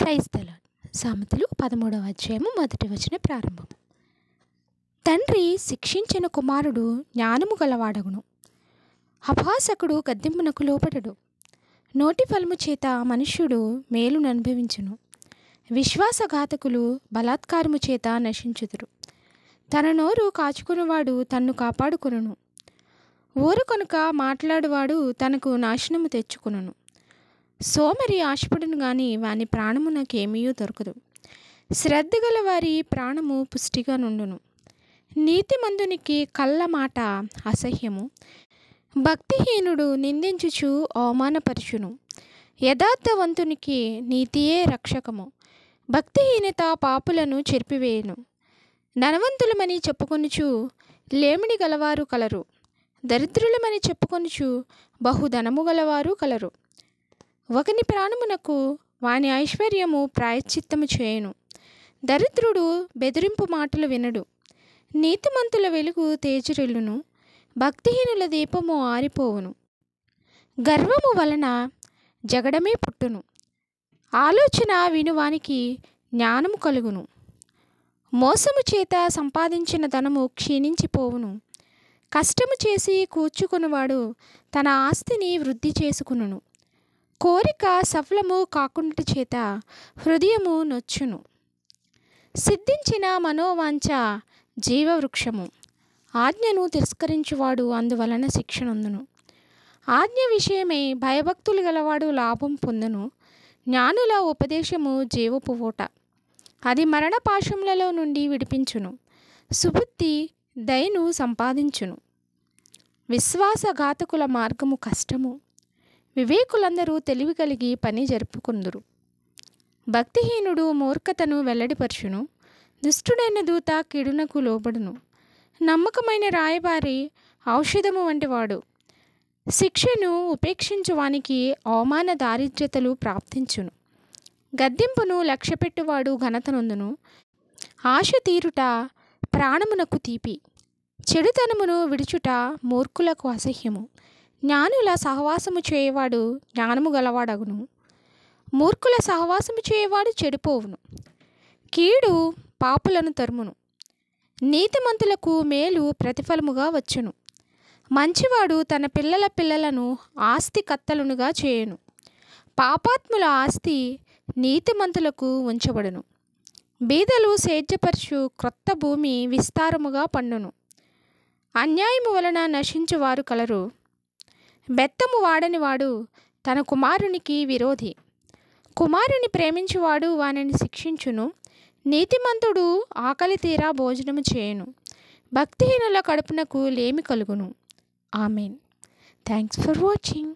Praise the lord. సామెతలు 13వ అధ్యాయము 1వ వచనం ప్రారంభం. తండ్రి శిక్షించిన కుమారుడు జ్ఞానము గలవాడగును. అపహాసకుడు గద్దింపునకు లోపడడు. నోటి ఫలము చేత మనుష్యుడు మేలును అనుభవించును. విశ్వాసఘాతకులు బలాత్కారము చేత నశించుదురు. తన నోరు కాచుకునివాడు తన్ను కాపాడుకొనును. ఊరకొనుక మాట్లాడువాడు తనకు నాశనము తెచ్చుకొనును. సోమరి ఆశపడును గాని వాని ప్రాణమునకేమీ దొరకదు. శ్రద్ధ గల వారి ప్రాణము పుష్టిగా నుండును. నీతిమంతునికి కళ్ళ మాట అసహ్యము. భక్తిహీనుడు నిందించుచు అవమానపరచును. యథార్థవంతునికి నీతియే రక్షకము. భక్తిహీనత పాపులను చెరిపివేయును. ధనవంతులమని చెప్పుకొనుచు లేమిడి గలవారు కలరు. దరిద్రులమని చెప్పుకొనుచు బహుధనము గలవారు కలరు. ఒకని ప్రాణమునకు వాని ఐశ్వర్యము ప్రాయశ్చిత్తము చేయును. దరిద్రుడు బెదిరింపు మాటలు వినడు. నీతిమంతుల వెలుగు తేజరిల్లును. భక్తిహీనుల దీపము ఆరిపోవును. గర్వము వలన జగడమే పుట్టును. ఆలోచన వినువానికి జ్ఞానము కలుగును. మోసము చేత సంపాదించిన ధనము క్షీణించిపోవును. కష్టము చేసి కూర్చుకొనివాడు తన ఆస్తిని వృద్ధి చేసుకును. కోరిక సఫలము కాకుండా చేత హృదయము నొచ్చును. సిద్ధించిన మనోవాంఛ జీవవృక్షము. ఆజ్ఞను తిరస్కరించువాడు అందువలన శిక్షనొందును. ఆజ్ఞ విషయమై భయభక్తులు గలవాడు లాభం పొందును. జ్ఞానుల ఉపదేశము జీవపు ఊట. అది మరణపాశములలో నుండి విడిపించును. సుబుద్ధి దయను సంపాదించును. విశ్వాసఘాతకుల మార్గము కష్టము. వివేకులందరూ తెలివి కలిగి పని జరుపుకుందురు. భక్తిహీనుడు మూర్ఖతను వెల్లడిపరచును. దుష్టుడైన దూత కీడునకు లోబడును. నమ్మకమైన రాయబారి ఔషధము వంటివాడు. శిక్షను ఉపేక్షించువానికి అవమాన దారిద్ర్యతలు ప్రాప్తించును. గద్దింపును లక్ష్యపెట్టువాడు ఘనతనొందును. ఆశ తీరుట ప్రాణమునకు తీపి. చెడుతనమును విడుచుట మూర్ఖులకు అసహ్యము. జ్ఞానుల సహవాసము చేయవాడు జ్ఞానము గలవాడగును. మూర్ఖుల సహవాసము చేయవాడు చెడిపోవును. కీడు పాపులను తరుమును. నీతిమంతులకు మేలు ప్రతిఫలముగా వచ్చును. మంచివాడు తన పిల్లల పిల్లలను ఆస్తి కత్తలునుగా చేయును. పాపాత్ముల ఆస్తి నీతిమంతులకు ఉంచబడును. బీదలు సేద్యపరచు క్రొత్త భూమి విస్తారముగా పండును. అన్యాయము వలన నశించువారు కలరు. బెత్తము వాడనివాడు తన కుమారునికి విరోధి. కుమారుని ప్రేమించువాడు వానిని శిక్షించును. నీతిమంతుడు ఆకలి తీరా భోజనము చేయును. భక్తిహీనుల కడుపునకు లేమి కలుగును. ఆమెన్. Thanks for watching.